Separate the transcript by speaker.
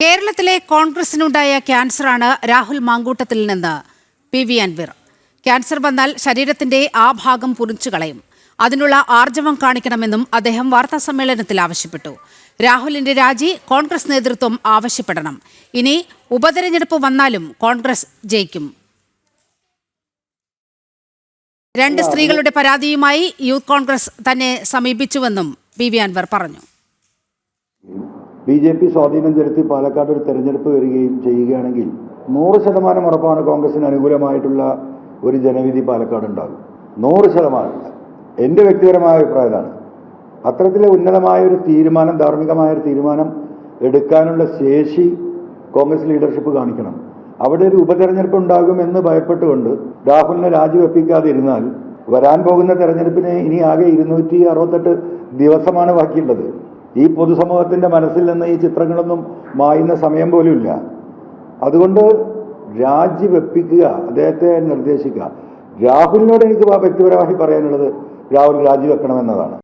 Speaker 1: കേരളത്തിലെ കോൺഗ്രസിനുണ്ടായ ക്യാൻസറാണ് രാഹുൽ മാങ്കൂട്ടത്തിൽ നിന്ന് PV. Anwar. Cancer വന്നാൽ ശരീരത്തിന്റെ ആ ഭാഗം പുറിച്ചു കളയും. അതിനുള്ള ആർജവം കാണിക്കണമെന്നും അദ്ദേഹം വാർത്താസമ്മേളനത്തിൽ ആവശ്യപ്പെട്ടു. രാഹുലിന്റെ രാജി കോൺഗ്രസ് നേതൃത്വം ആവശ്യപ്പെടണം. ഇനി ഉപതെരഞ്ഞെടുപ്പ് വന്നാലും കോൺഗ്രസ് ജയിക്കും. രണ്ട് സ്ത്രീകളുടെ പരാതിയുമായി യൂത്ത് കോൺഗ്രസ് തന്നെ സമീപിച്ചുവെന്നും പി.വി. അൻവർ പറഞ്ഞു.
Speaker 2: ബി.ജെ.പി. സ്വാധീനം ചെലുത്തി പാലക്കാട് ഒരു തെരഞ്ഞെടുപ്പ് വരികയും ചെയ്യുകയാണെങ്കിൽ 100% ഉറപ്പാണ് കോൺഗ്രസിന് അനുകൂലമായിട്ടുള്ള ഒരു ജനവിധി പാലക്കാട് ഉണ്ടാകും. 100%. എൻ്റെ വ്യക്തിപരമായ അഭിപ്രായമാണ്. അത്തരത്തിലെ ഉന്നതമായ ഒരു തീരുമാനം, ധാർമ്മികമായ ഒരു തീരുമാനം എടുക്കാനുള്ള ശേഷി കോൺഗ്രസ് ലീഡർഷിപ്പ് കാണിക്കണം. അവിടെ ഒരു ഉപതെരഞ്ഞെടുപ്പ് ഉണ്ടാകുമെന്ന് ഭയപ്പെട്ടുകൊണ്ട് രാഹുലിനെ രാജിവെപ്പിക്കാതിരുന്നാൽ വരാൻ പോകുന്ന തെരഞ്ഞെടുപ്പിന് ഇനി ആകെ 268 ദിവസമാണ് ബാക്കിയുള്ളത്. ഈ പൊതുസമൂഹത്തിൻ്റെ മനസ്സിൽ നിന്ന് ഈ ചിത്രങ്ങളൊന്നും മായുന്ന സമയം പോലും ഇല്ല. അതുകൊണ്ട് രാജിവെപ്പിക്കുക, അദ്ദേഹത്തെ നിർദ്ദേശിക്കുക. രാഹുലിനോട് എനിക്ക് വ്യക്തിപരമായി പറയാനുള്ളത് രാഹുൽ രാജിവെക്കണമെന്നതാണ്.